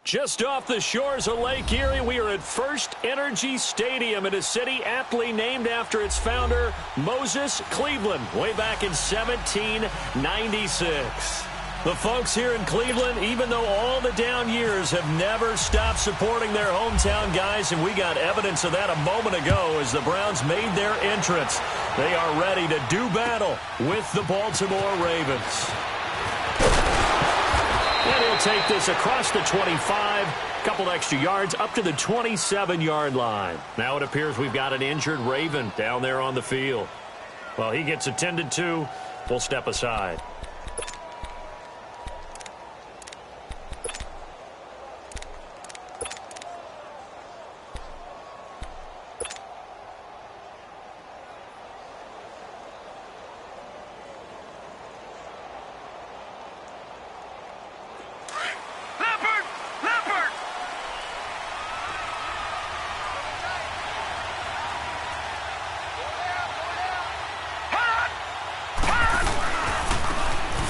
Just off the shores of Lake Erie, we are at First Energy Stadium in a city aptly named after its founder, Moses Cleveland, way back in 1796. The folks here in Cleveland, even though all the down years, have never stopped supporting their hometown guys, and we got evidence of that a moment ago as the Browns made their entrance. They are ready to do battle with the Baltimore Ravens. And he'll take this across the 25, couple extra yards, up to the 27-yard line. Now it appears we've got an injured Raven down there on the field. Well, he gets attended to. We'll step aside.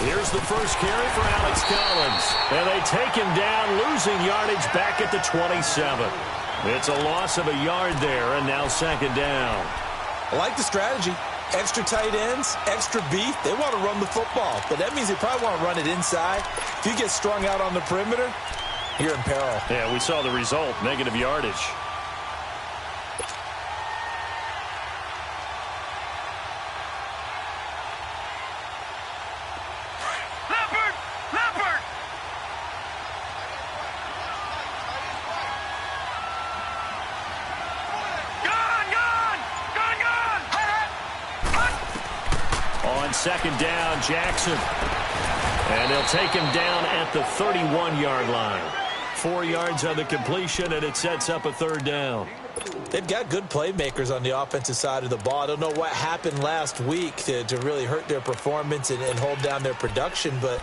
Here's the first carry for Alex Collins. And they take him down, losing yardage back at the 27. It's a loss of a yard there, and now second down. I like the strategy. Extra tight ends, extra beef. They want to run the football, but that means they probably want to run it inside. If you get strung out on the perimeter, you're in peril. Yeah, we saw the result, negative yardage. Second down, Jackson. And they'll take him down at the 31-yard line. 4 yards on the completion, and it sets up a third down. They've got good playmakers on the offensive side of the ball. I don't know what happened last week to really hurt their performance and hold down their production, but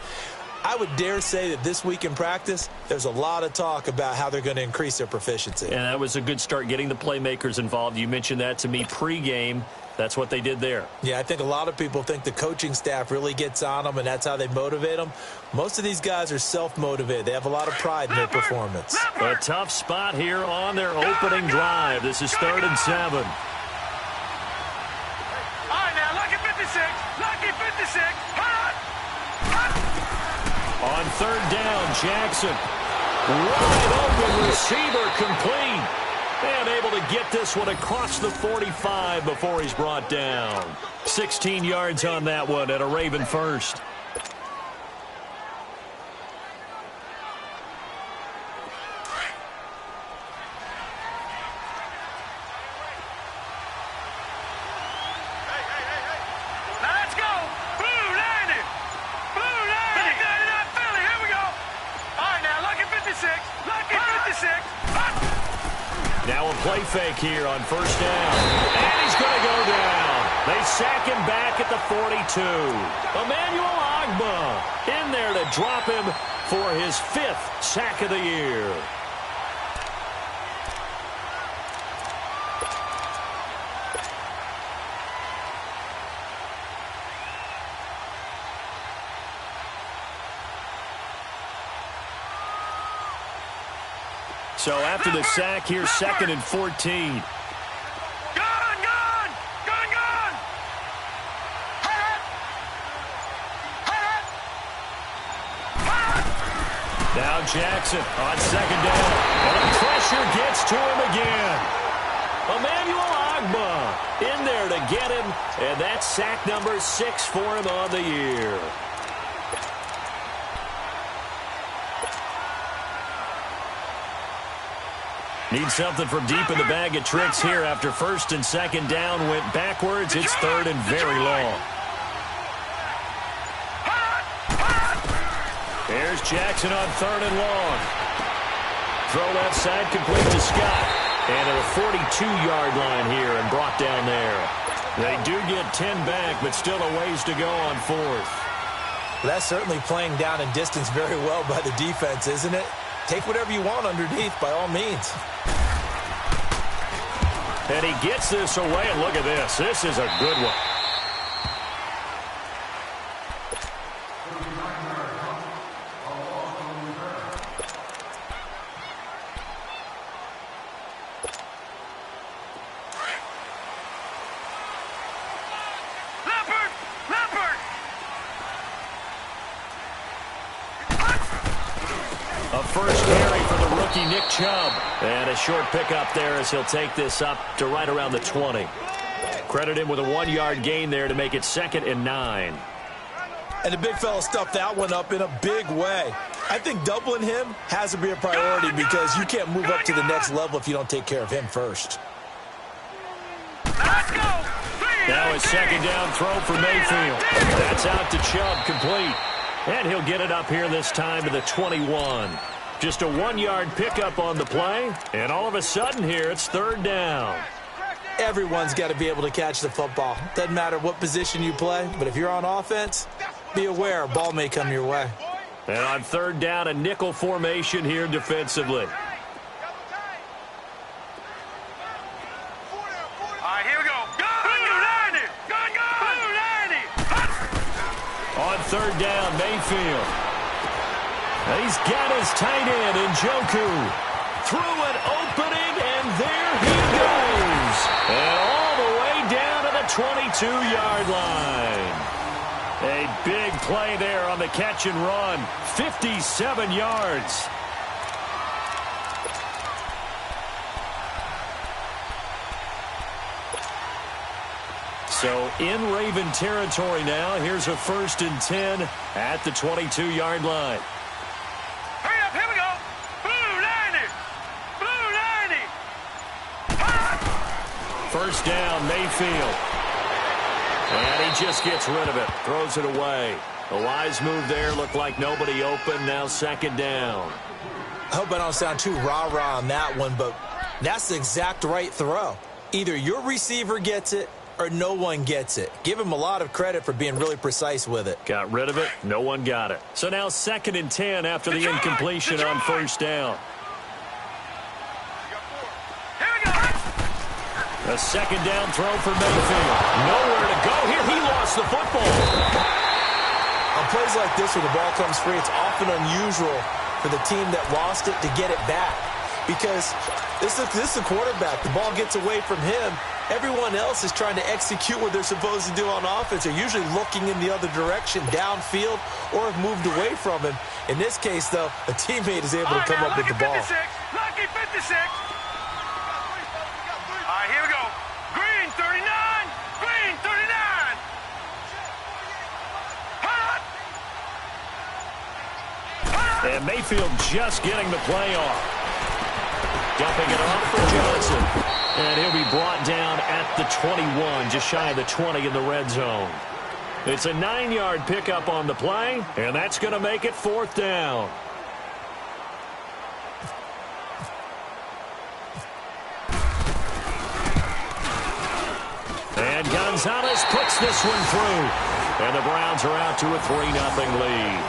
I would dare say that this week in practice, there's a lot of talk about how they're going to increase their proficiency. And that was a good start, getting the playmakers involved. You mentioned that to me pregame. That's what they did there. Yeah, I think a lot of people think the coaching staff really gets on them, and that's how they motivate them. Most of these guys are self-motivated. They have a lot of pride in their performance. A tough spot here on their opening drive. This is 3rd and 7. All right, now, lucky 56. Lucky 56. Hot. On 3rd down, Jackson. Wide open receiver, complete. And able to get this one across the 45 before he's brought down. 16 yards on that one and a Raven first. Let's go. Blue landed. Blue landed. Back down to that Philly. Here we go. All right, now, lucky 56. Lucky 56. Hot. Now a play fake here on 1st down. And he's going to go down. They sack him back at the 42. Emmanuel Ogbah in there to drop him for his 5th sack of the year. So after the sack, here's 2nd and 14. Gone. Now Jackson on 2nd down. And the pressure gets to him again. Emmanuel Ogbah in there to get him. And that's sack number 6 for him on the year. Need something from deep in the bag of tricks here after 1st and 2nd down went backwards. It's 3rd and very long. There's Jackson on 3rd and long. Throw left side complete to Scott. And at a 42-yard line here and brought down there. They do get 10 back, but still a ways to go on 4th. Well, that's certainly playing down in distance very well by the defense, isn't it? Take whatever you want underneath, by all means. And he gets this away, and look at this. This is a good one. Nick Chubb. And a short pickup there as he'll take this up to right around the 20. Credit him with a 1-yard gain there to make it 2nd and 9. And the big fella stuffed that one up in a big way. I think doubling him has to be a priority because you can't move up to the next level if you don't take care of him first. Let's go. Now a 2nd down throw for Mayfield. That's out to Chubb, complete. And he'll get it up here this time to the 21. Just a 1-yard pickup on the play. And all of a sudden here, it's 3rd down. Everyone's got to be able to catch the football. Doesn't matter what position you play, but if you're on offense, be aware a ball may come your way. And on 3rd down, a nickel formation here defensively. On 3rd down, Mayfield. And he's got his tight end, Njoku. Threw an opening, and there he goes. And all the way down to the 22-yard line. A big play there on the catch and run. 57 yards. So in Raven territory now. Here's a 1st and 10 at the 22-yard line. Hurry up, here we go. Blue 90. Blue 90. 1st down, Mayfield. And he just gets rid of it. Throws it away. A wise move there. Looked like nobody open. Now 2nd down. I hope I don't sound too rah-rah on that one, but that's the exact right throw. Either your receiver gets it or no one gets it. Give him a lot of credit for being really precise with it. Got rid of it. No one got it. So now 2nd and 10 after the incompletion on 1st down. Here we go. A 2nd down throw for Mayfield. Nowhere to go here. He lost the football. On plays like this where the ball comes free, it's often unusual for the team that lost it to get it back. Because this is the quarterback. The ball gets away from him. Everyone else is trying to execute what they're supposed to do on offense. They're usually looking in the other direction, downfield, or have moved away from him. In this case, though, a teammate is able to come up with the ball. Lucky 56. All right, here we go. Green 39. Green 39. And Mayfield just getting the play off. Dumping it off for Johnson. And he'll be brought down at the 21, just shy of the 20 in the red zone. It's a 9-yard pickup on the play, and that's going to make it 4th down. And Gonzalez puts this one through. And the Browns are out to a 3-0 lead.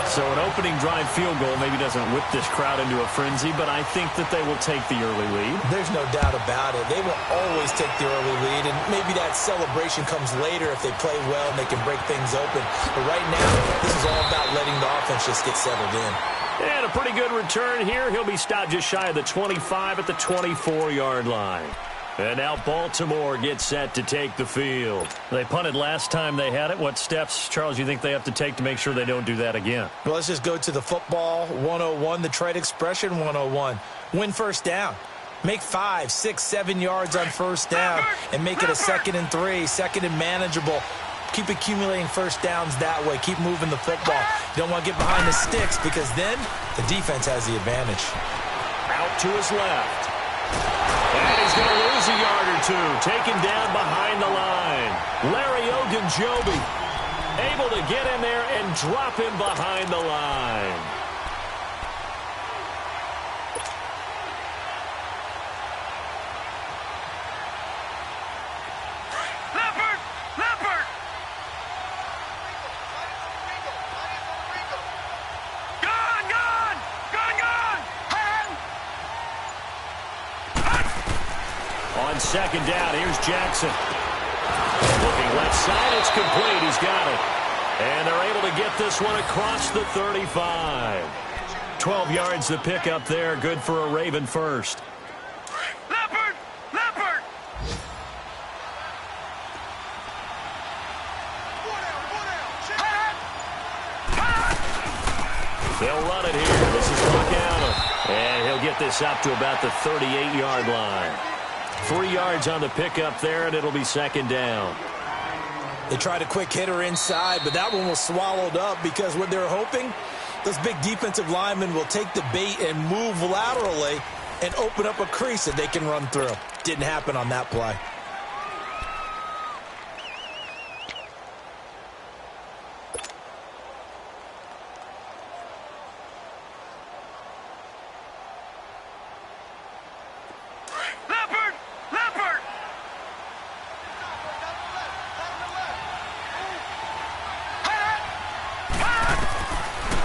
So an opening drive field goal maybe doesn't whip this crowd into a frenzy, but I think that they will take the early lead. There's no doubt about it. They will always take the early lead, and maybe that celebration comes later if they play well and they can break things open. But right now, this is all about letting the offense just get settled in. And a pretty good return here. He'll be stopped just shy of the 25 at the 24-yard line. And now Baltimore gets set to take the field. They punted last time they had it. What steps, Charles, you think they have to take to make sure they don't do that again? Well, let's just go to the football 101, the trade expression 101. Win 1st down. Make 5, 6, 7 yards on 1st down and make it a 2nd and 3, 2nd and manageable. Keep accumulating 1st downs that way. Keep moving the football. You don't want to get behind the sticks because then the defense has the advantage. Out to his left. And he's going to lose a yard or two. Taken down behind the line. Larry Ogunjobi able to get in there and drop him behind the line. Leopard. On 2nd down, here's Jackson. Looking left side, it's complete. He's got it. And they're able to get this one across the 35. 12 yards to pick up there. Good for a Raven first. Leopard! They'll run it here. This is Luck Allen. And he'll get get this up to about the 38-yard line. 3 yards on the pickup there, and it'll be second down. They tried a quick hitter inside, but that one was swallowed up because what they're hoping, those big defensive linemen will take the bait and move laterally and open up a crease that they can run through. Didn't happen on that play.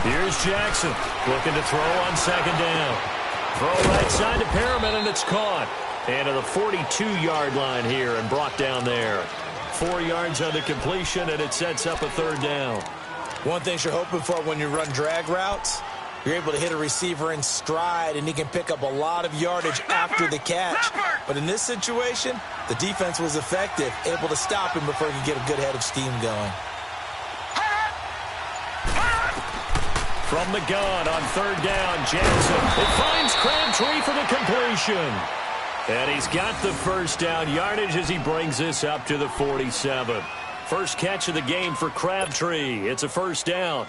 Here's Jackson looking to throw on second down. Throw right side to Perriman, and it's caught. And to the 42-yard line here and brought down there. 4 yards on the completion, and it sets up a third down. One thing you're hoping for when you run drag routes, you're able to hit a receiver in stride, and he can pick up a lot of yardage after the catch. But in this situation, the defense was effective, able to stop him before he could get a good head of steam going. From the gun on third down, Jackson. It finds Crabtree for the completion. And he's got the first down yardage as he brings this up to the 47. First catch of the game for Crabtree. It's a first down.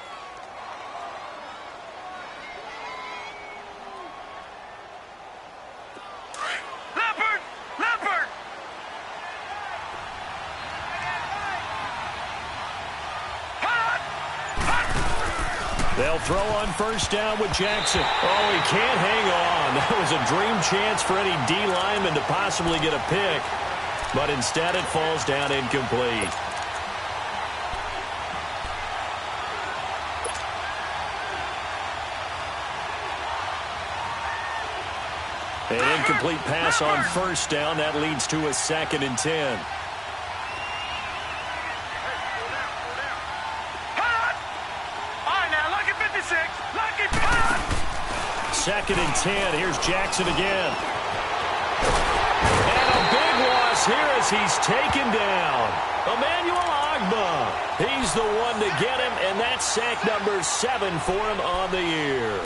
They'll throw on first down with Jackson. Oh, he can't hang on. That was a dream chance for any D lineman to possibly get a pick. But instead it falls down incomplete. An incomplete pass on first down. That leads to a 2nd and 10. Second and 10. Here's Jackson again. And a big loss here as he's taken down. Emmanuel Ogbah. He's the one to get him, and that's sack number 7 for him on the year.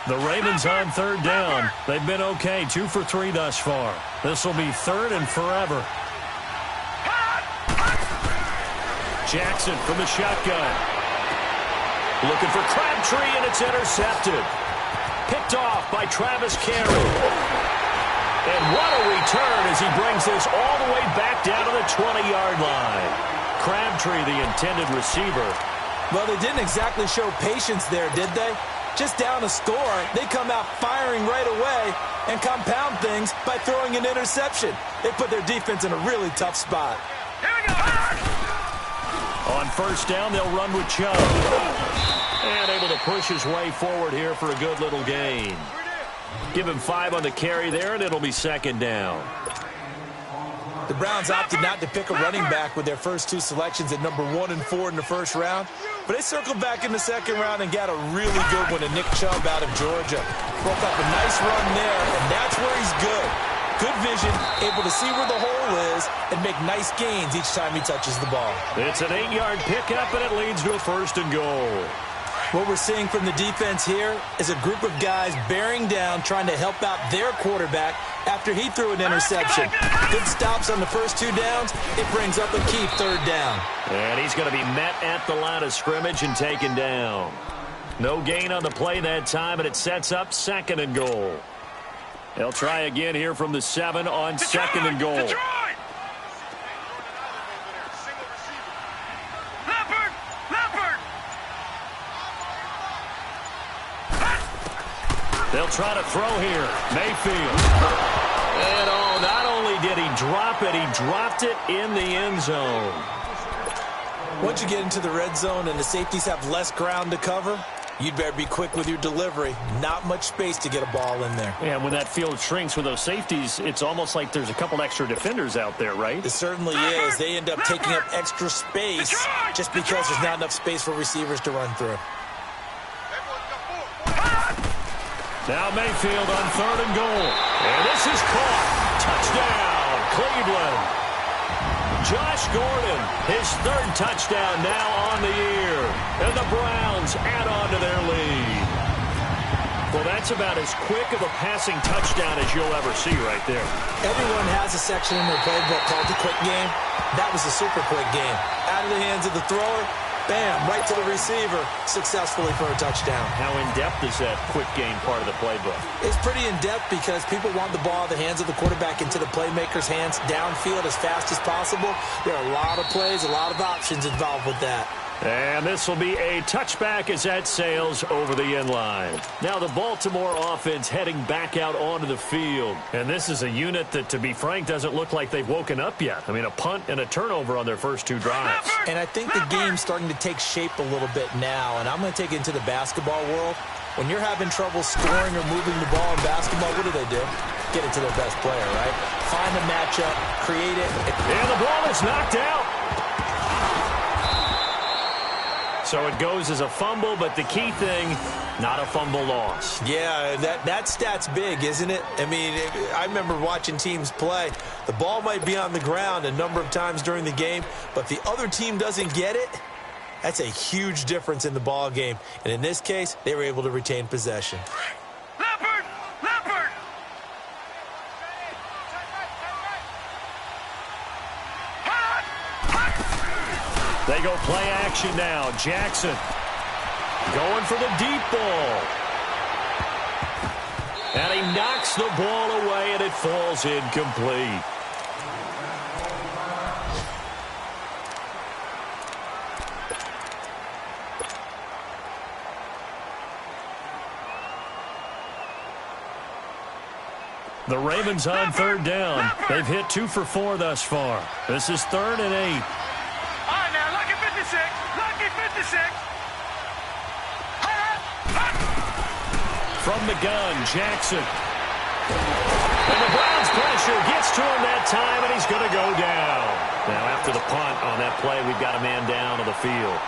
The Ravens on third down. They've been okay, 2 for 3 thus far. This will be third and forever. Jackson from the shotgun. Looking for Crabtree, and it's intercepted. Picked off by Travis Carey. And what a return as he brings this all the way back down to the 20-yard line. Crabtree, the intended receiver. Well, they didn't exactly show patience there, did they? Just down a score, they come out firing right away and compound things by throwing an interception. They put their defense in a really tough spot. Here we go. On first down, they'll run with Chubb. And able to push his way forward here for a good little gain. Give him 5 on the carry there, and it'll be second down. The Browns opted not to pick a running back with their first 2 selections at number 1 and 4 in the first round. But they circled back in the second round and got a really good one to Nick Chubb out of Georgia. Broke up a nice run there, and that's where he's good. Good vision, able to see where the hole is and make nice gains each time he touches the ball. It's an 8-yard pickup, and it leads to a first and goal. What we're seeing from the defense here is a group of guys bearing down, trying to help out their quarterback after he threw an interception. Good stops on the first 2 downs. It brings up a key third down. And he's going to be met at the line of scrimmage and taken down. No gain on the play that time, and it sets up second and goal. They'll try again here from the 7 on second and goal. They'll try to throw here. Mayfield. And oh, not only did he drop it, he dropped it in the end zone. Once you get into the red zone and the safeties have less ground to cover, you'd better be quick with your delivery. Not much space to get a ball in there. Yeah, when that field shrinks with those safeties, it's almost like there's a couple extra defenders out there, right? It certainly is. They end up taking up extra space just because there's not enough space for receivers to run through. Now Mayfield on third and goal. And this is caught. Touchdown, Cleveland. Josh Gordon, his third touchdown now on the year. And the Browns add on to their lead. Well, that's about as quick of a passing touchdown as you'll ever see right there. Everyone has a section in their playbook called the quick game. That was a super quick game. Out of the hands of the thrower, bam, right to the receiver, successfully for a touchdown. How in-depth is that quick game part of the playbook? It's pretty in-depth because people want the ball out of the hands of the quarterback into the playmaker's hands downfield as fast as possible. There are a lot of plays, a lot of options involved with that. And this will be a touchback as that sails over the end line. Now the Baltimore offense heading back out onto the field. And this is a unit that, to be frank, doesn't look like they've woken up yet. I mean, a punt and a turnover on their first two drives. And I think the game's starting to take shape a little bit now. And I'm going to take it into the basketball world. When you're having trouble scoring or moving the ball in basketball, what do? Get it to their best player, right? Find the matchup, create it. And the ball is knocked out. So it goes as a fumble, but the key thing, not a fumble loss. Yeah, that stat's big, isn't it? I mean, I remember watching teams play. The ball might be on the ground a number of times during the game, but if the other team doesn't get it, that's a huge difference in the ball game. And in this case, they were able to retain possession. Leopard! Leopard! They go play action now. Jackson going for the deep ball. And he knocks the ball away, and it falls incomplete. The Ravens on third down. They've hit 2 for 4 thus far. This is 3rd and 8. All right, now, lucky 56. Lucky 56. From the gun, Jackson. And the Browns pressure gets to him that time, and he's going to go down. Now, after the punt on that play, we've got a man down on the field.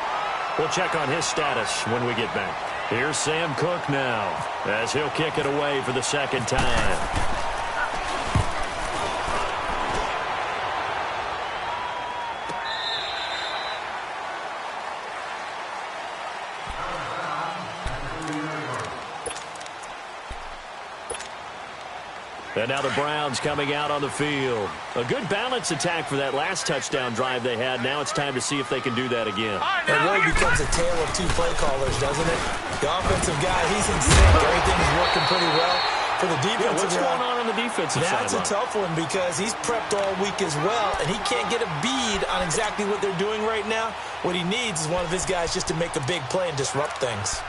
We'll check on his status when we get back. Here's Sam Cook now, as he'll kick it away for the second time. And now the Browns coming out on the field. A good balance attack for that last touchdown drive they had. Now it's time to see if they can do that again. It really becomes a tale of two play callers, doesn't it? The offensive guy, he's in sync. Everything's working pretty well. For the defensive what's going on the defensive side? That's a tough one because he's prepped all week as well, and he can't get a bead on exactly what they're doing right now. What he needs is one of his guys just to make a big play and disrupt things.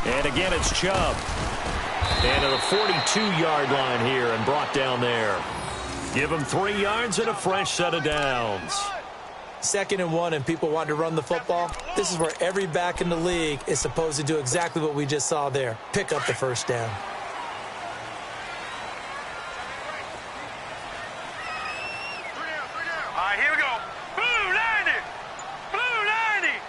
And again, it's Chubb. And at the 42-yard line here and brought down there. Give him 3 yards and a fresh set of downs. 2nd and 1 and people want to run the football. This is where every back in the league is supposed to do exactly what we just saw there. Pick up the first down. All right, here we go. Blue 90. Blue 90.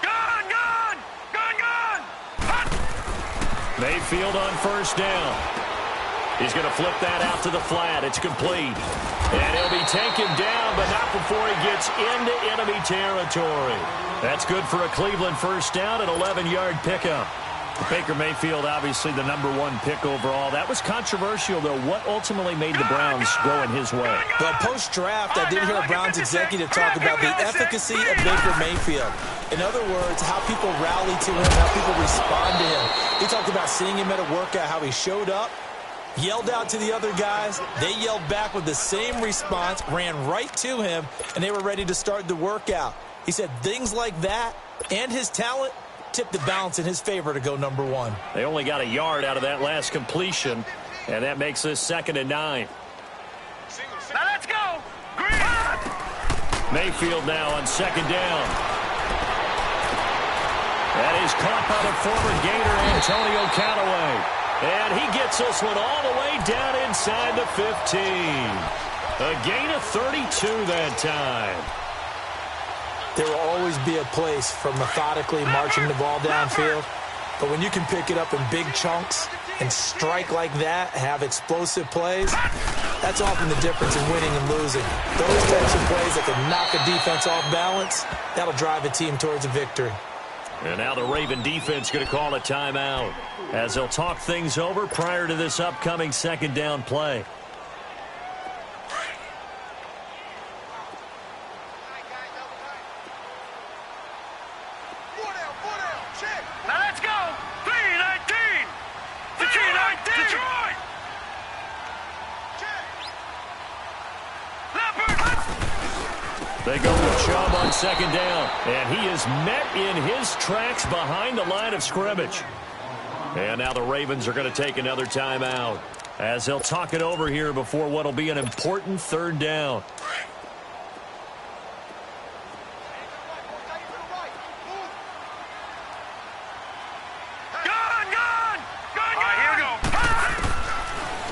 Gun, gun. Gun, gun. Hot. Mayfield on first down. He's going to flip that out to the flat. It's complete. And he'll be taken down, but not before he gets into enemy territory. That's good for a Cleveland first down, an 11-yard pickup. Baker Mayfield, obviously the #1 pick overall. That was controversial, though. What ultimately made the Browns go in his way? Well, post-draft, I did hear a Browns executive talk about the efficacy of Baker Mayfield. In other words, how people rally to him, how people respond to him. He talked about seeing him at a workout, how he showed up, yelled out to the other guys. They yelled back with the same response, ran right to him, and they were ready to start the workout. He said things like that and his talent tipped the balance in his favor to go #1. They only got a yard out of that last completion, and that makes this 2nd and 9. Now let's go. Green. Mayfield now on 2nd down. That is caught by the former Gator, Antonio Callaway. And he gets this one all the way down inside the 15. A gain of 32 that time. There will always be a place for methodically marching the ball downfield. But when you can pick it up in big chunks and strike like that, have explosive plays, that's often the difference in winning and losing. Those types of plays that can knock a defense off balance, that'll drive a team towards a victory. And now the Raven defense going to call a timeout as they'll talk things over prior to this upcoming second down play. Now let's go. 3-19. Detroit. They go with Chubb on second down, and he is met in his tracks behind the line of scrimmage. And now the Ravens are going to take another timeout as they'll talk it over here before what will be an important third down.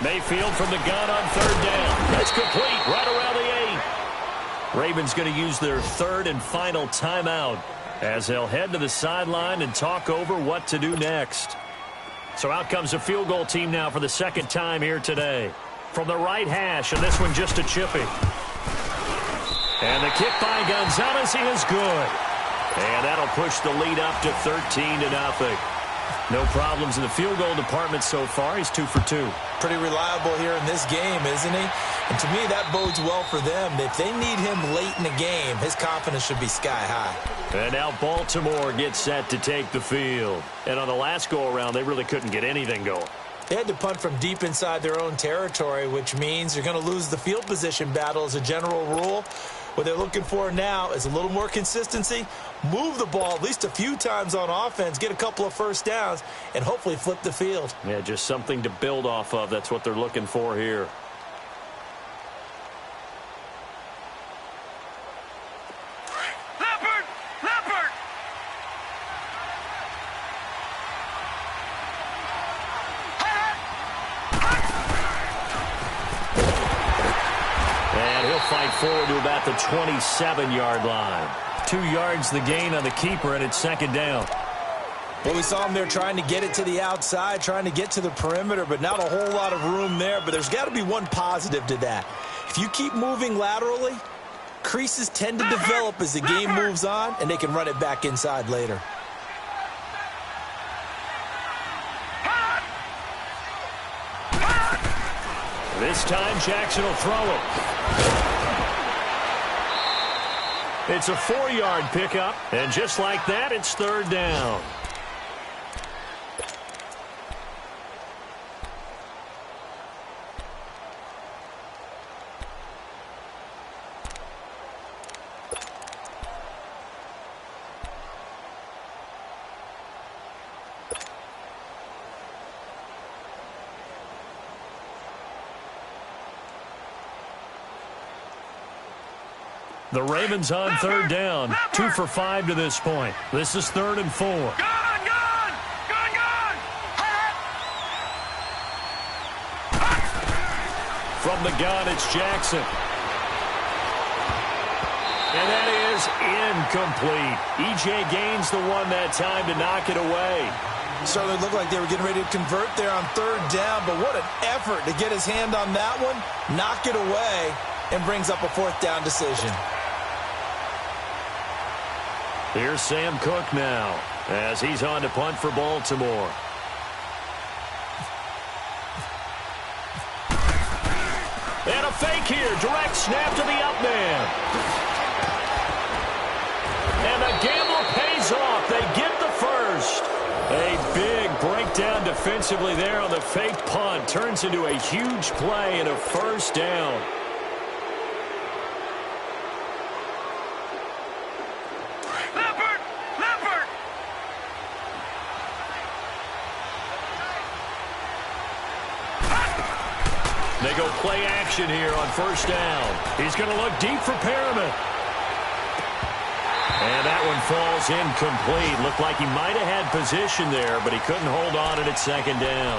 Mayfield from the gun on third down. That's complete right around the 8. Ravens going to use their third and final timeout as they'll head to the sideline and talk over what to do next. So out comes a field goal team now for the second time here today. From the right hash, and this one just a chippy. And the kick by Gonzalez is good. And that'll push the lead up to 13-0. No problems in the field goal department so far. He's 2 for 2. Pretty reliable here in this game, isn't he? And to me, that bodes well for them. If they need him late in the game, his confidence should be sky high. And now Baltimore gets set to take the field. And on the last go-around, they really couldn't get anything going. They had to punt from deep inside their own territory, which means you're going to lose the field position battle as a general rule. What they're looking for now is a little more consistency, move the ball at least a few times on offense, get a couple of first downs, and hopefully flip the field. Yeah, just something to build off of. That's what they're looking for here. Fight forward to about the 27-yard line. 2 yards the gain on the keeper, and it's second down. Well, we saw him there trying to get it to the outside, trying to get to the perimeter, but not a whole lot of room there. But there's got to be one positive to that. If you keep moving laterally, creases tend to develop as the game moves on, and they can run it back inside later. This time, Jackson will throw it. It's a 4-yard pickup, and just like that, it's third down. The Ravens on third down, 2 for 5 to this point. This is 3rd and 4. Gun! From the gun, it's Jackson. And that is incomplete. E.J. Gaines the one that time to knock it away. Certainly looked like they were getting ready to convert there on third down, but what an effort to get his hand on that one, knock it away, and brings up a 4th down decision. Here's Sam Cook now as he's on to punt for Baltimore. And a fake here. Direct snap to the up man. And the gamble pays off. They get the first. A big breakdown defensively there on the fake punt. Turns into a huge play and a first down. They go play action here on first down. He's going to look deep for Perriman. And that one falls incomplete. Looked like he might have had position there, but he couldn't hold on at second down.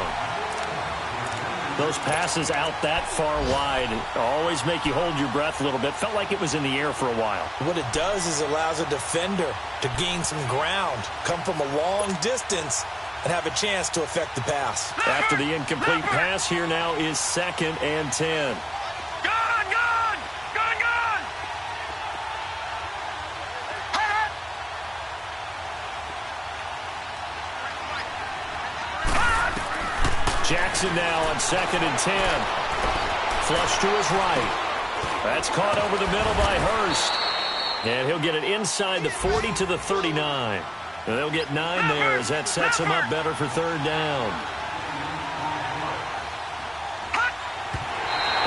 Those passes out that far wide always make you hold your breath a little bit. Felt like it was in the air for a while. What it does is allows a defender to gain some ground, come from a long distance, and have a chance to affect the pass. After the incomplete pass, here now is 2nd and 10. Jackson now on 2nd and 10. Flush to his right. That's caught over the middle by Hurst. And he'll get it inside the 40 to the 39. And they'll get 9 there as that sets him up better for 3rd down.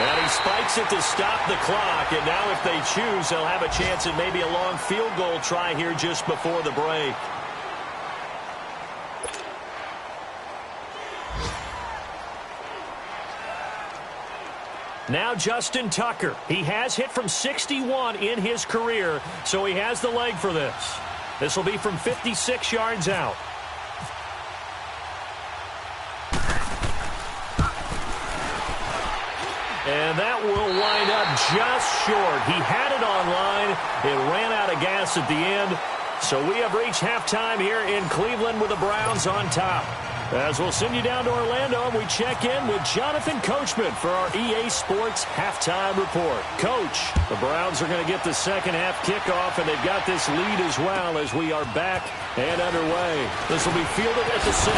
And he spikes it to stop the clock. And now if they choose, they'll have a chance at maybe a long field goal try here just before the break. Now Justin Tucker. He has hit from 61 in his career, so he has the leg for this. This will be from 56 yards out. And that will wind up just short. He had it on line. It ran out of gas at the end. So we have reached halftime here in Cleveland with the Browns on top. As we'll send you down to Orlando, we check in with Jonathan Coachman for our EA Sports Halftime Report. Coach, the Browns are going to get the second half kickoff, and they've got this lead as well as we are back and underway. This will be fielded at the 6.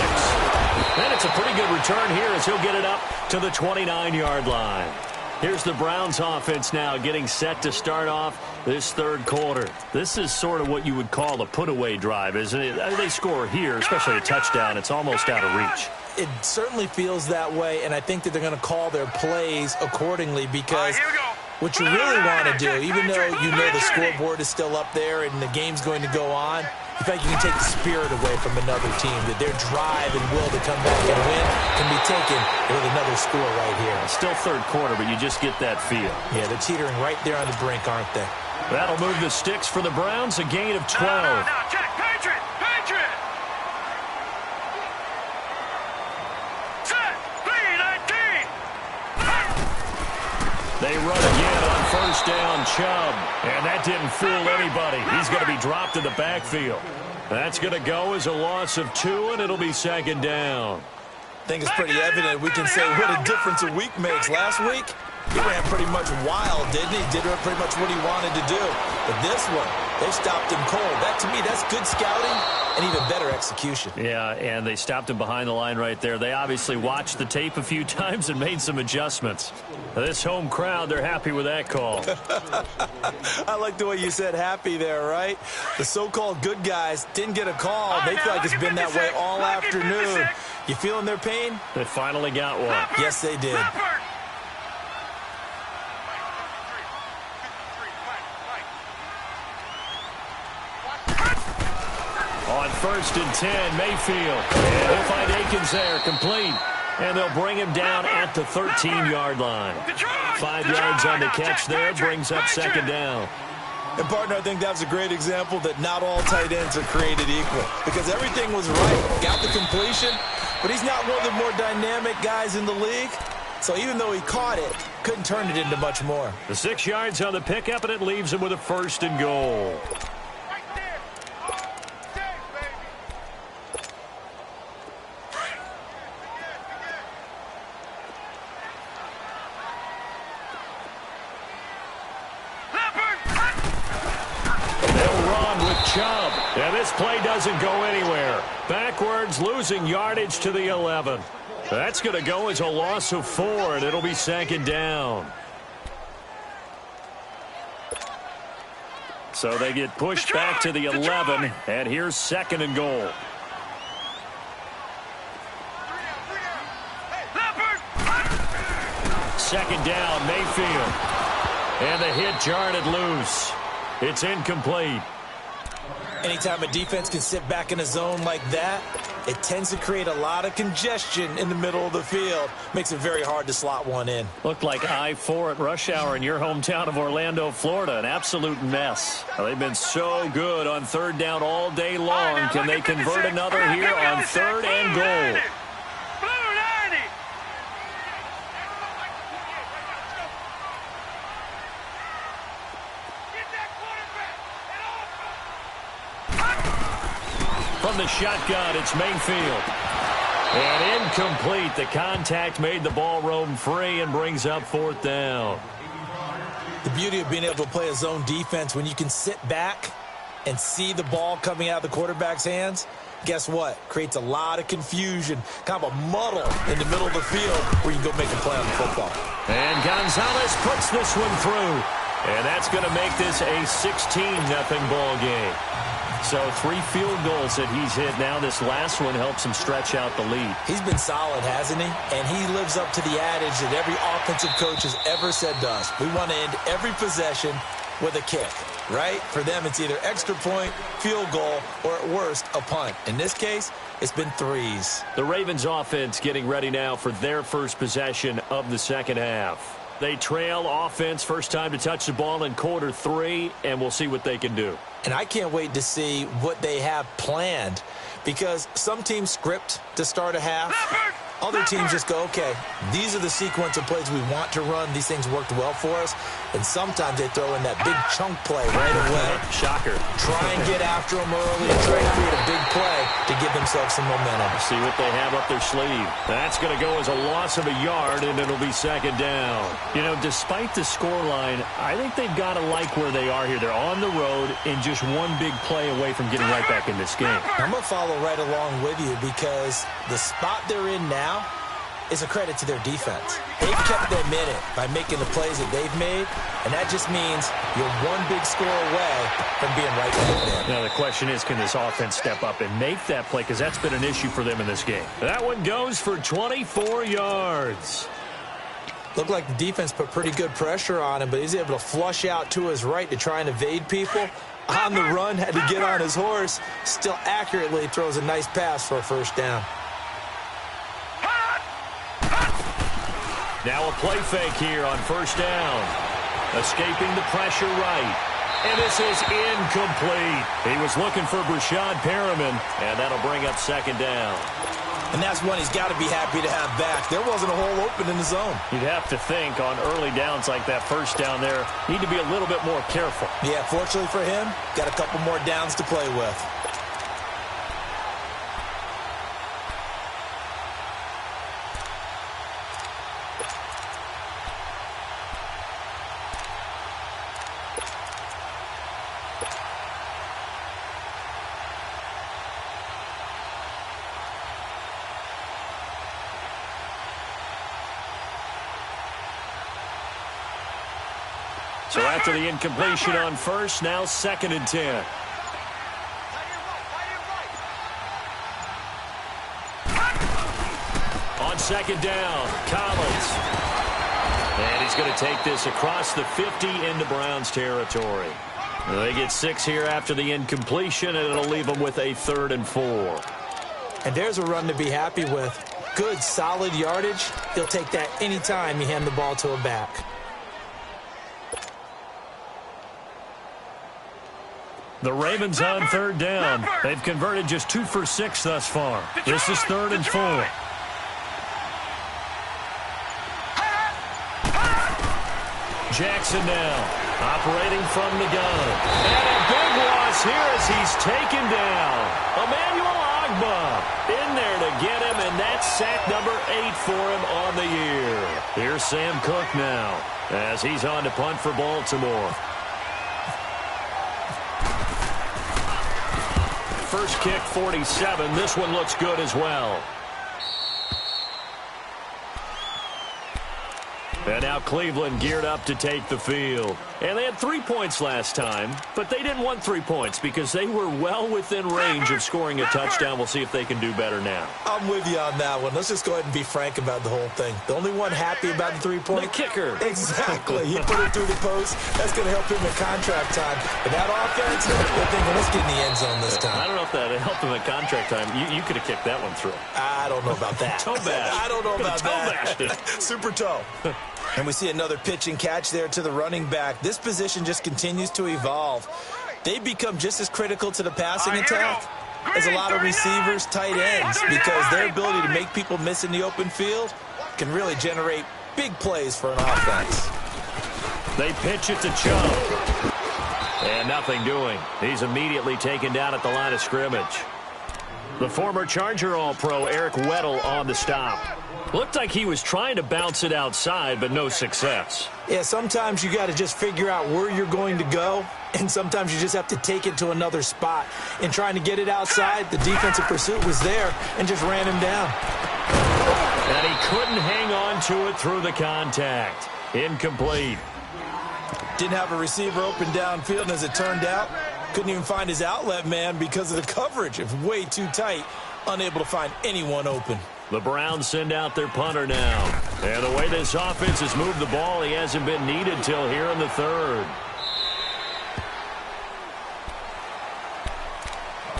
And it's a pretty good return here as he'll get it up to the 29-yard line. Here's the Browns offense now getting set to start off this 3rd quarter. This is sort of what you would call a put-away drive, isn't it? They score here, especially a touchdown. It's almost out of reach. It certainly feels that way, and I think that they're going to call their plays accordingly because what you really want to do, even though you know the scoreboard is still up there and the game's going to go on, in fact, you can take the spirit away from another team, that their drive and will to come back and win can be taken with another score right here. Still 3rd quarter, but you just get that feel. Yeah, they're teetering right there on the brink, aren't they? That'll move the sticks for the Browns, a gain of 12. No, check, Patriot! Set, B-19! They run again on 1st down, Chubb. And that didn't fool anybody. He's going to be dropped in the backfield. That's going to go as a loss of 2, and it'll be 2nd down. I think it's pretty evident. We can say what a difference a week makes. Last week, he ran pretty much wild, didn't he? Did pretty much what he wanted to do. But this one, they stopped him cold. That, to me, that's good scouting and even better execution. Yeah, and they stopped him behind the line right there. They obviously watched the tape a few times and made some adjustments. This home crowd, they're happy with that call. I like the way you said happy there, right? The so-called good guys didn't get a call. They feel like it's been that way all afternoon. You feeling their pain? They finally got one. Yes, they did. On 1st and 10, Mayfield. And he'll find Akins there, complete. And they'll bring him down at the 13-yard line. 5 yards on the catch there, brings up 2nd down. And, partner, I think that's a great example that not all tight ends are created equal. Because everything was right, got the completion, but he's not one of the more dynamic guys in the league. So even though he caught it, couldn't turn it into much more. The 6 yards on the pickup, and it leaves him with a 1st and goal. Chubb. And this play doesn't go anywhere. Backwards, losing yardage to the 11. That's going to go as a loss of 4, and it'll be 2nd down. So they get pushed back to the 11, and here's 2nd and goal. Second down, Mayfield. And the hit jarred it loose. It's incomplete. Anytime a defense can sit back in a zone like that, it tends to create a lot of congestion in the middle of the field. Makes it very hard to slot one in. Looked like I-4 at rush hour in your hometown of Orlando, Florida. An absolute mess. They've been so good on third down all day long. Can they convert another here on third and goal? From the shotgun, it's Mayfield. And incomplete. The contact made the ball roam free and brings up fourth down. The beauty of being able to play a zone defense, when you can sit back and see the ball coming out of the quarterback's hands, guess what? Creates a lot of confusion, kind of a muddle in the middle of the field where you can go make a play on the football. And Gonzalez puts this one through. And that's going to make this a 16-0 ball game. So 3 field goals that he's hit now. This last one helps him stretch out the lead. He's been solid, hasn't he? And he lives up to the adage that every offensive coach has ever said to us. We want to end every possession with a kick, right? For them, it's either extra point, field goal, or at worst, a punt. In this case, it's been 3s. The Ravens offense getting ready now for their first possession of the second half. They trail offense, first time to touch the ball in quarter 3, and we'll see what they can do. And I can't wait to see what they have planned, because some teams script to start a half. Other teams just go, okay, these are the sequence of plays we want to run. These things worked well for us. And sometimes they throw in that big chunk play right away. Shocker. Try and get after them early and try to create a big play to give themselves some momentum. See what they have up their sleeve. That's going to go as a loss of a yard, and it'll be second down. You know, despite the scoreline, I think they've got to like where they are here. They're on the road and just one big play away from getting right back in this game. I'm going to follow right along with you, because the spot they're in now is a credit to their defense. They've kept them in it by making the plays that they've made, and that just means you're one big score away from being right back there. Now, the question is, can this offense step up and make that play? Because that's been an issue for them in this game. That one goes for 24 yards. Looked like the defense put pretty good pressure on him, but he's able to flush out to his right to try and evade people. On the run, had to get on his horse. Still accurately throws a nice pass for a first down. Now a play fake here on first down. Escaping the pressure right. And this is incomplete. He was looking for Brashad Perriman, and that'll bring up second down. And that's one he's got to be happy to have back. There wasn't a hole open in the zone. You'd have to think on early downs like that first down there, need to be a little bit more careful. Yeah, fortunately for him, got a couple more downs to play with. So after the incompletion on first, now second and 10. On second down, Collins. And he's going to take this across the 50 into Browns territory. They get 6 here after the incompletion, and it'll leave them with a 3rd and 4. And there's a run to be happy with. Good, solid yardage. He'll take that anytime you hand the ball to a back. The Ravens on third down. They've converted just 2 for 6 thus far. This is 3rd and 4. Jackson now, operating from the gun. And a big loss here as he's taken down. Emmanuel Ogbah in there to get him, and that's sack number 8 for him on the year. Here's Sam Cook now as he's on to punt for Baltimore. First kick, 47. This one looks good as well. And now Cleveland geared up to take the field. And they had 3 points last time, but they didn't want 3 points because they were well within range of scoring a touchdown. We'll see if they can do better now. I'm with you on that one. Let's just go ahead and be frank about the whole thing. The only one happy about the 3-point? The kicker. Exactly. He put it through the post. That's going to help him at contract time. But that offense, they're thinking, let's get in the end zone this time. I don't know if that helped him at contract time. You could have kicked that one through. I don't know about that. Toe bash. I don't know about that. Toe bashed it. Super toe. And we see another pitch and catch there to the running back. This position just continues to evolve. They become just as critical to the passing attack as a lot of receivers, tight ends, because their ability to make people miss in the open field can really generate big plays for an offense. They pitch it to Chubb. And nothing doing. He's immediately taken down at the line of scrimmage. The former Charger All-Pro Eric Weddle on the stop. Looked like he was trying to bounce it outside, but no success. Yeah, sometimes you got to just figure out where you're going to go, and sometimes you just have to take it to another spot. In trying to get it outside, the defensive pursuit was there and just ran him down. And he couldn't hang on to it through the contact. Incomplete. Didn't have a receiver open downfield, and as it turned out, couldn't even find his outlet man because of the coverage. It was way too tight, unable to find anyone open. The Browns send out their punter now. And the way this offense has moved the ball, he hasn't been needed till here in the third.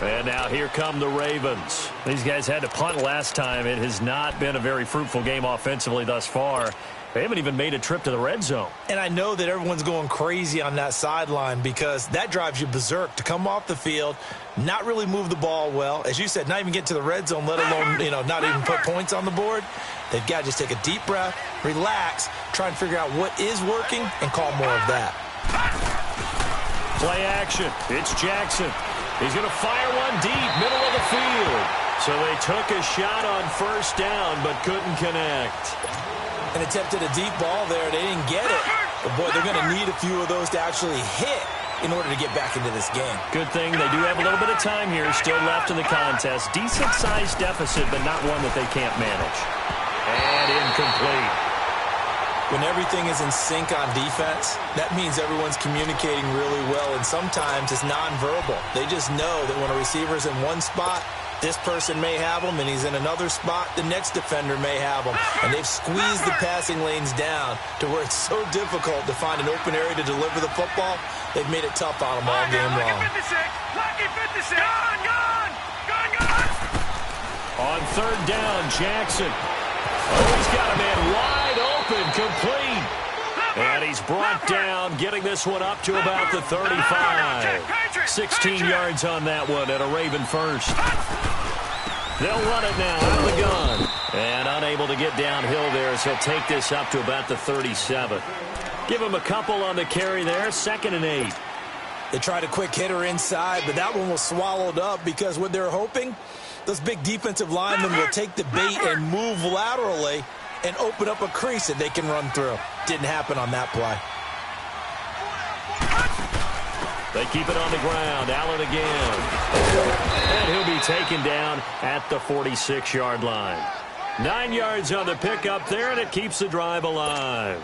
And now here come the Ravens. These guys had to punt last time. It has not been a very fruitful game offensively thus far. They haven't even made a trip to the red zone. And I know that everyone's going crazy on that sideline because that drives you berserk to come off the field, not really move the ball well. As you said, not even get to the red zone, let alone, not even put points on the board. They've got to just take a deep breath, relax, try and figure out what is working, and call more of that. Play action. It's Jackson. He's going to fire one deep, middle of the field. So they took a shot on first down, but couldn't connect. And attempted a deep ball there. They didn't get it. But, boy, they're going to need a few of those to actually hit in order to get back into this game. Good thing they do have a little bit of time here still left in the contest. Decent-sized deficit, but not one that they can't manage. And incomplete. When everything is in sync on defense, that means everyone's communicating really well, and sometimes it's nonverbal. They just know that when a receiver's in one spot, this person may have him, and he's in another spot, the next defender may have him. And they've squeezed the passing lanes down to where it's so difficult to find an open area to deliver the football. They've made it tough on them all game long. Lucky 56. Gone. On third down, Jackson. Oh, he's got a man wide open, complete. And he's brought down, getting this one up to about the 35. 16 yards on that one and a Raven first. They'll run it now out of the gun. And unable to get downhill there as he'll take this up to about the 37. Give him a couple on the carry there, 2nd and 8. They tried a quick hitter inside, but that one was swallowed up because what they're hoping, those big defensive linemen will take the bait and move laterally and open up a crease that they can run through. Didn't happen on that play. They keep it on the ground. Allen again. And he'll be taken down at the 46-yard line. 9 yards on the pickup there, and it keeps the drive alive.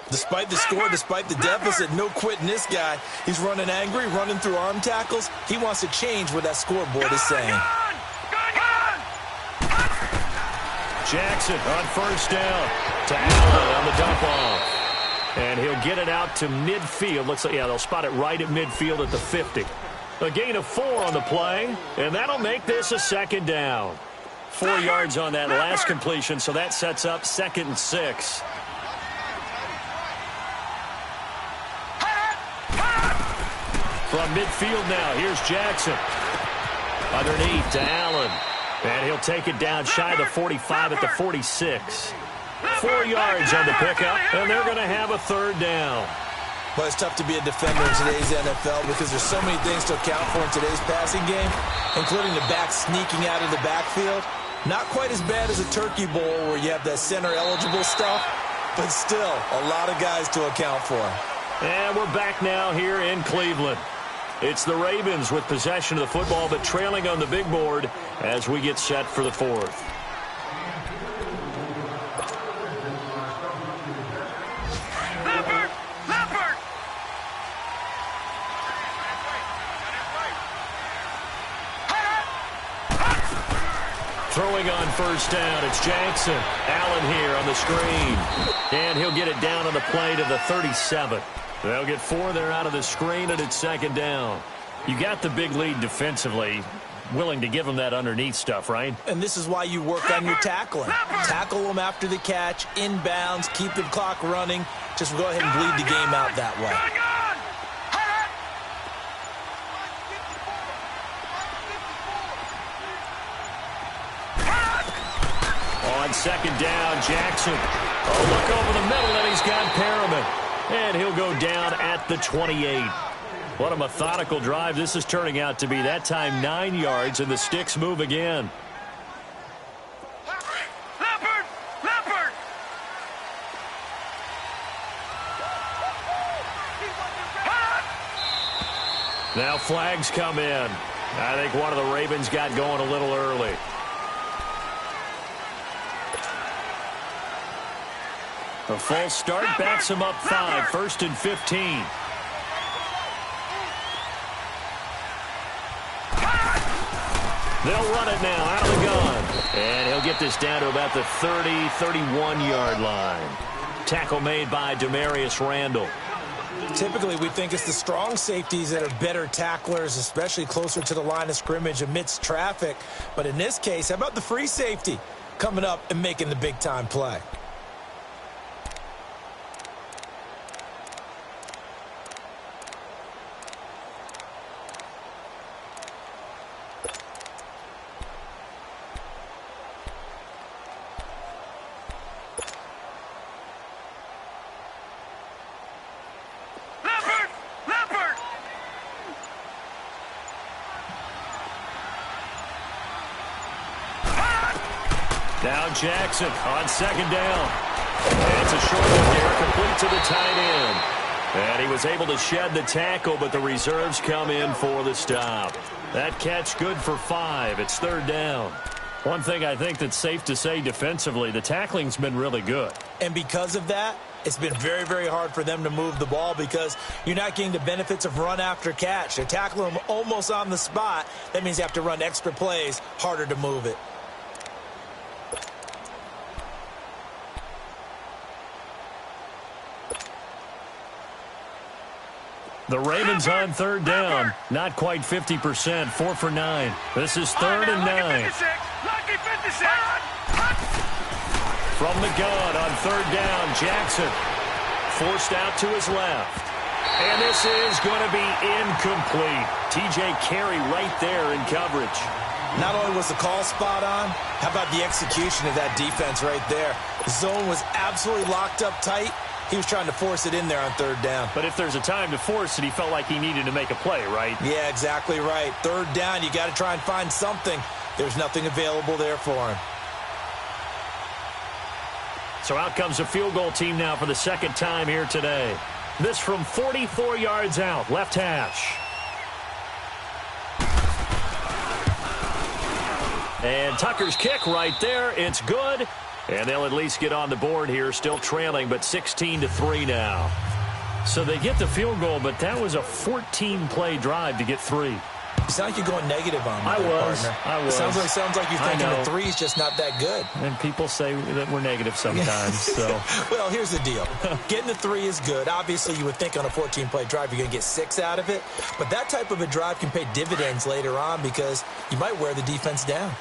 Despite the score, despite the deficit, no quitting this guy. He's running angry, running through arm tackles. He wants to change what that scoreboard is saying. Jackson on first down to Allen on the dump off. And he'll get it out to midfield. Looks like, yeah, they'll spot it right at midfield at the 50. A gain of 4 on the play, and that'll make this a 2nd down. 4 yards on that last completion, so that sets up 2nd and 6. From midfield now, here's Jackson. Underneath to Allen. And he'll take it down shy of the 45 at the 46. 4 yards on the pickup, and they're going to have a 3rd down. Well, it's tough to be a defender in today's NFL because there's so many things to account for in today's passing game, including the back sneaking out of the backfield. Not quite as bad as a turkey bowl where you have that center-eligible stuff, but still a lot of guys to account for. And we're back now here in Cleveland. It's the Ravens with possession of the football, but trailing on the big board as we get set for the 4th. throwing on first down. It's Jackson. Allen here on the screen. And he'll get it down on the play to the 37. They'll get 4 there out of the screen, and it's second down. You got the big lead defensively. Willing to give them that underneath stuff, right? And this is why you work on your tackling. Tackle them after the catch, inbounds, keep the clock running. Just go ahead and bleed the game out that way. On second down, Jackson. Oh, look over the middle, and he's got Perriman. And he'll go down at the 28. What a methodical drive this is turning out to be. That time 9 yards, and the sticks move again. Leopard! Now flags come in. I think one of the Ravens got going a little early. A false start backs him up 5, 1st and 15. They'll run it now out of the gun. And he'll get this down to about the 30, 31-yard line. Tackle made by Demarius Randall. Typically, we think it's the strong safeties that are better tacklers, especially closer to the line of scrimmage amidst traffic. But in this case, how about the free safety coming up and making the big-time play? Now Jackson on second down. And it's a short one here, complete to the tight end. And he was able to shed the tackle, but the reserves come in for the stop. That catch good for 5. It's third down. One thing I think that's safe to say defensively, the tackling's been really good. And because of that, it's been very, very hard for them to move the ball because you're not getting the benefits of run after catch. They're tackling them almost on the spot. That means you have to run extra plays, harder to move it. The Ravens on third down. Not quite 50%. 4 for 9. This is third and 9. Lucky 56. From the gun on third down, Jackson. Forced out to his left. And this is going to be incomplete. T.J. Carey right there in coverage. Not only was the call spot on, how about the execution of that defense right there? The zone was absolutely locked up tight. He was trying to force it in there on third down. But if there's a time to force it, he felt like he needed to make a play, right? Yeah, exactly right. Third down, you got to try and find something. There's nothing available there for him. So out comes a field goal team now for the second time here today. This from 44 yards out, left hash. And Tucker's kick right there. It's good. And they'll at least get on the board here, still trailing, but 16-3 now. So they get the field goal, but that was a 14-play drive to get 3. You sound like you're going negative on me, I was. Sounds like you're thinking the 3 is just not that good. And people say that we're negative sometimes. So, well, here's the deal. Getting the 3 is good. Obviously, you would think on a 14-play drive you're going to get 6 out of it. But that type of a drive can pay dividends later on because you might wear the defense down.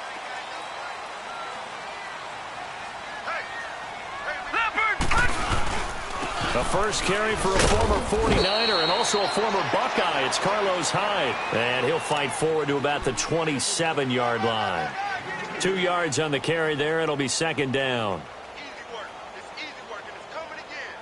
The first carry for a former 49er and also a former Buckeye. It's Carlos Hyde. And he'll fight forward to about the 27-yard line. 2 yards on the carry there. It'll be second down. Easy work. It's easy work, and it's coming again.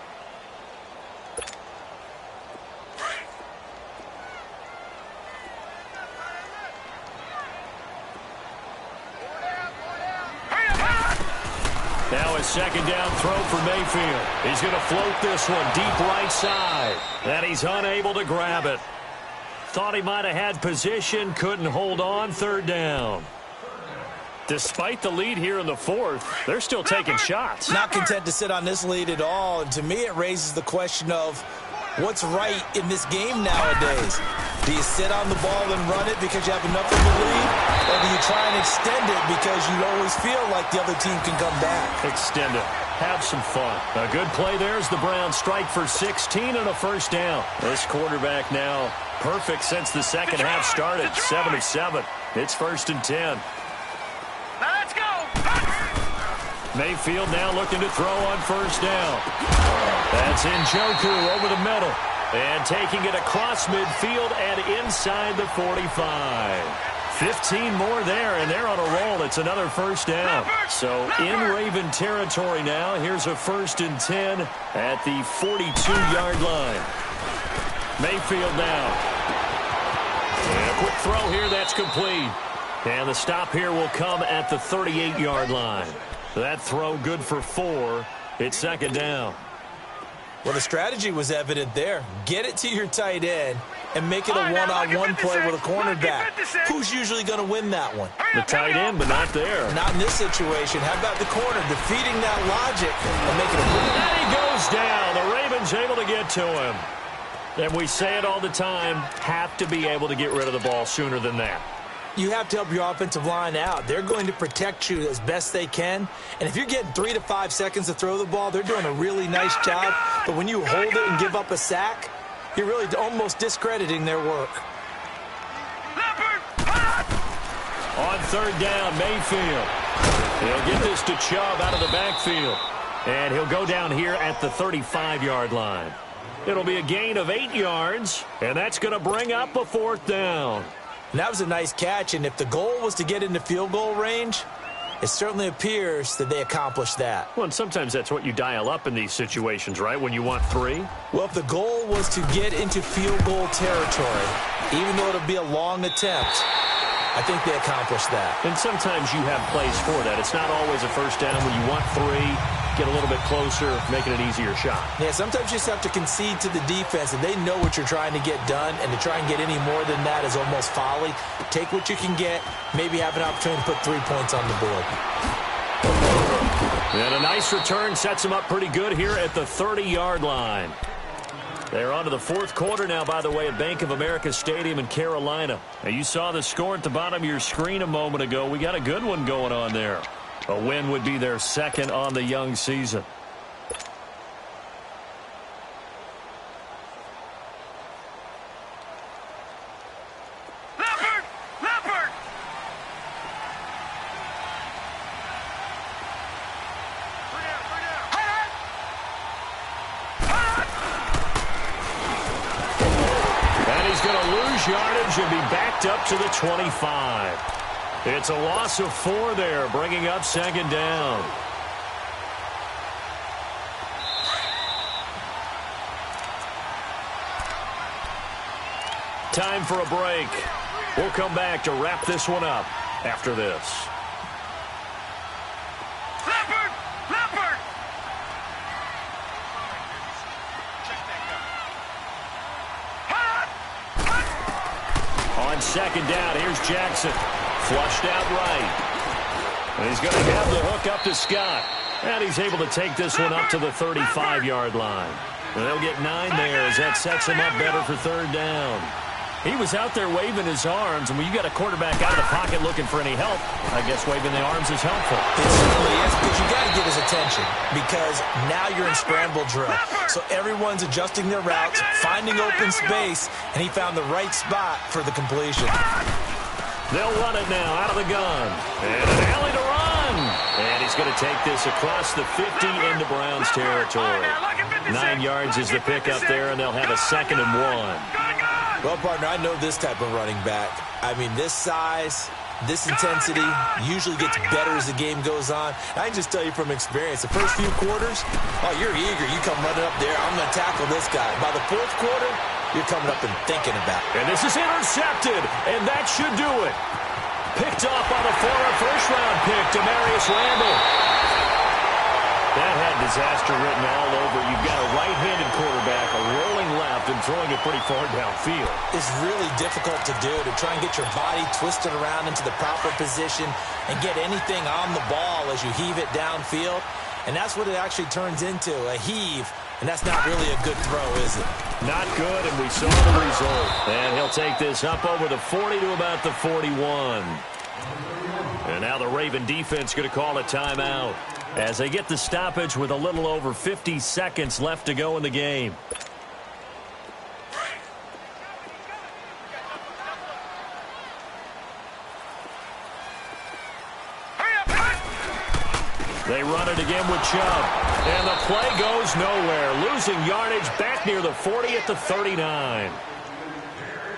Now a second down throw for Mayfield. He's going to float this one deep right side. And he's unable to grab it. Thought he might have had position, couldn't hold on, third down. Despite the lead here in the fourth, they're still taking shots. Not content to sit on this lead at all. And to me, it raises the question of what's right in this game nowadays. Do you sit on the ball and run it because you have enough of a lead? Or do you try and extend it because you always feel like the other team can come back? Extend it. Have some fun. A good play there as the Browns strike for 16 and a first down. This quarterback now perfect since the second half started. 7 of 7. It's 1st and 10. Now let's go. Mayfield now looking to throw on first down. That's Njoku over the middle. And taking it across midfield and inside the 45. 15 more there, and they're on a roll. It's another first down. So in Raven territory now. Here's a 1st and 10 at the 42-yard line. Mayfield now. And a quick throw here. That's complete. And the stop here will come at the 38-yard line. That throw good for 4. It's 2nd down. Well, the strategy was evident there. Get it to your tight end and make it a one-on-one play with a cornerback. Who's usually going to win that one? The tight end, but not there. Not in this situation. How about the corner defeating that logic and making it win? And he goes down. The Ravens able to get to him. And we say it all the time, have to be able to get rid of the ball sooner than that. You have to help your offensive line out. They're going to protect you as best they can. And if you're getting 3 to 5 seconds to throw the ball, they're doing a really nice job. But when you hold it and give up a sack, you're really almost discrediting their work. On 3rd down, Mayfield. He'll get this to Chubb out of the backfield. And he'll go down here at the 35-yard line. It'll be a gain of 8 yards, and that's going to bring up a 4th down. And that was a nice catch, and if the goal was to get into field goal range, it certainly appears that they accomplished that. Well, and sometimes that's what you dial up in these situations, right, when you want 3? Well, if the goal was to get into field goal territory, even though it'll be a long attempt, I think they accomplished that. And sometimes you have plays for that. It's not always a first down when you want 3, get a little bit closer, making an easier shot. Yeah, sometimes you just have to concede to the defense, and they know what you're trying to get done, and to try and get any more than that is almost folly. Take what you can get, maybe have an opportunity to put 3 points on the board. And a nice return sets them up pretty good here at the 30-yard line. They're on to the 4th quarter now, by the way, at Bank of America Stadium in Carolina. Now, you saw the score at the bottom of your screen a moment ago. We got a good one going on there. A win would be their 2nd on the young season. Yardage and be backed up to the 25. It's a loss of 4 there, bringing up 2nd down. Time for a break. We'll come back to wrap this one up after this. On 2nd down, here's Jackson. Flushed out right. And he's going to have the hook up to Scott. And he's able to take this one up to the 35-yard line. And they'll get 9 there as that sets him up better for 3rd down. He was out there waving his arms, and when you got a quarterback out of the pocket looking for any help, I guess waving the arms is helpful. It certainly is, because you got to get his attention, because now you're in scramble drill. So everyone's adjusting their routes, finding open space, and he found the right spot for the completion. They'll run it now out of the gun. And an alley to run. And he's going to take this across the 50 into Browns territory. 9 yards is the pickup there, and they'll have a 2nd and 1. Well, partner, I know this type of running back. I mean, this size, this intensity usually gets better as the game goes on. I can just tell you from experience, the first few quarters, oh, you're eager. You come running up there. I'm going to tackle this guy. By the 4th quarter, you're coming up and thinking about it. And this is intercepted, and that should do it. Picked off by the former first-round pick, Demarius Randall. That had disaster written all over. You've got a right-handed quarterback, a rolling left, and throwing it pretty far downfield. It's really difficult to do, to try and get your body twisted around into the proper position and get anything on the ball as you heave it downfield. And that's what it actually turns into, a heave and that's not really a good throw, is it? Not good, and we saw the result. And he'll take this up over the 40 to about the 41. And now the Raven defense going to call a timeout as they get the stoppage with a little over 50 seconds left to go in the game. They run it again with Chubb. And the play goes nowhere. Losing yardage back near the 40 at the 39.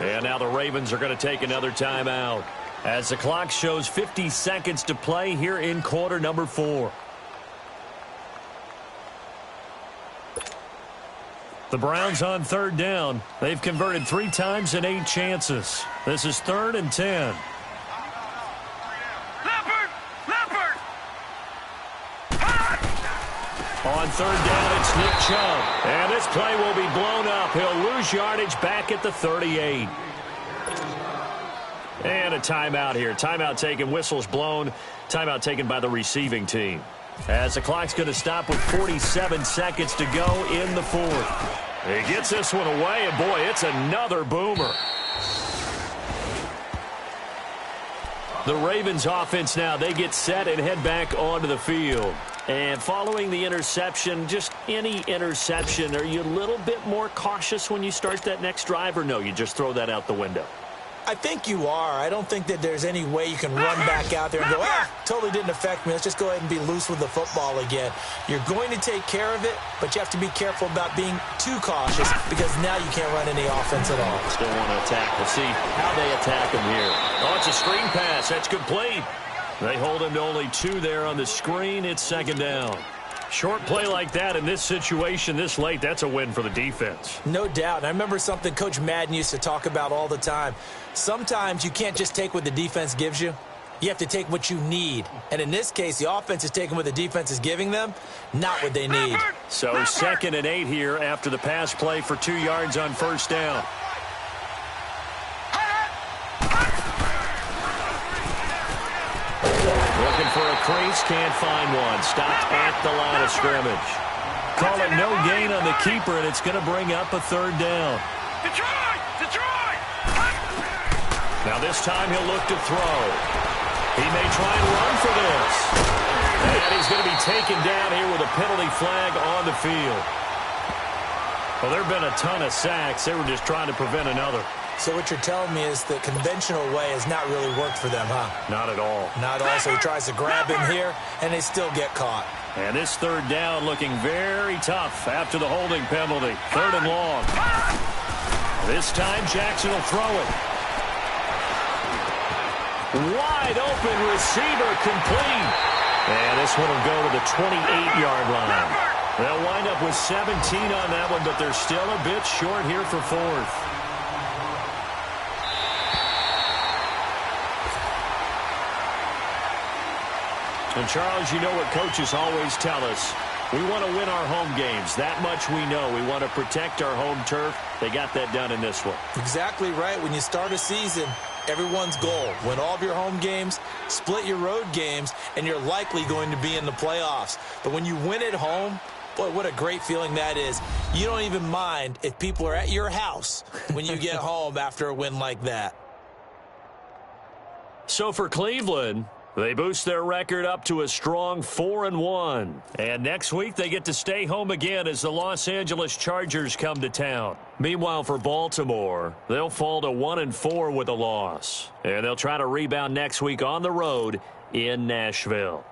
And now the Ravens are going to take another timeout as the clock shows 50 seconds to play here in quarter number 4. The Browns on third down. They've converted 3 times in 8 chances. This is 3rd and 10. On third down, it's Nick Chubb. And this play will be blown up. He'll lose yardage back at the 38. And a timeout here. Timeout taken, whistles blown. Timeout taken by the receiving team. As the clock's going to stop with 47 seconds to go in the 4th. He gets this one away, and boy, it's another boomer. The Ravens offense now, they get set and head back onto the field. And following the interception, just any interception, are you a little bit more cautious when you start that next drive, or no, you just throw that out the window? I think you are. I don't think that there's any way you can run back out there and go, totally didn't affect me. Let's just go ahead and be loose with the football again. You're going to take care of it, but you have to be careful about being too cautious because now you can't run any offense at all. Still want to attack. We'll see how they attack him here. Oh, it's a screen pass. That's complete. They hold him to only 2 there on the screen. It's 2nd down. Short play like that in this situation this late, that's a win for the defense. No doubt. I remember something Coach Madden used to talk about all the time. Sometimes you can't just take what the defense gives you. You have to take what you need. And in this case, the offense is taking what the defense is giving them, not what they need. So 2nd and 8 here after the pass play for 2 yards on 1st down. Looking for a crease, can't find one. Stopped at the line of scrimmage. Call it no gain on the keeper, and it's going to bring up a 3rd down. Detroit! Now this time he'll look to throw. He may try and run for this. And he's going to be taken down here with a penalty flag on the field. Well, there have been a ton of sacks. They were just trying to prevent another. So what you're telling me is the conventional way has not really worked for them, huh? Not at all. Not all. So he tries to grab him here, and they still get caught. And this 3rd down looking very tough after the holding penalty. 3rd and long. This time Jackson will throw it. Wide open receiver complete. And this one will go to the 28-yard line. They'll wind up with 17 on that one, but they're still a bit short here for 4th. And, Charles, you know what coaches always tell us. We want to win our home games. That much we know. We want to protect our home turf. They got that done in this one. Exactly right. When you start a season, everyone's goal, win all of your home games, split your road games, and you're likely going to be in the playoffs. But when you win at home, boy, what a great feeling that is. You don't even mind if people are at your house when you get home after a win like that. So for Cleveland, they boost their record up to a strong 4-1. And next week, they get to stay home again as the Los Angeles Chargers come to town. Meanwhile, for Baltimore, they'll fall to 1-4 with a loss. And they'll try to rebound next week on the road in Nashville.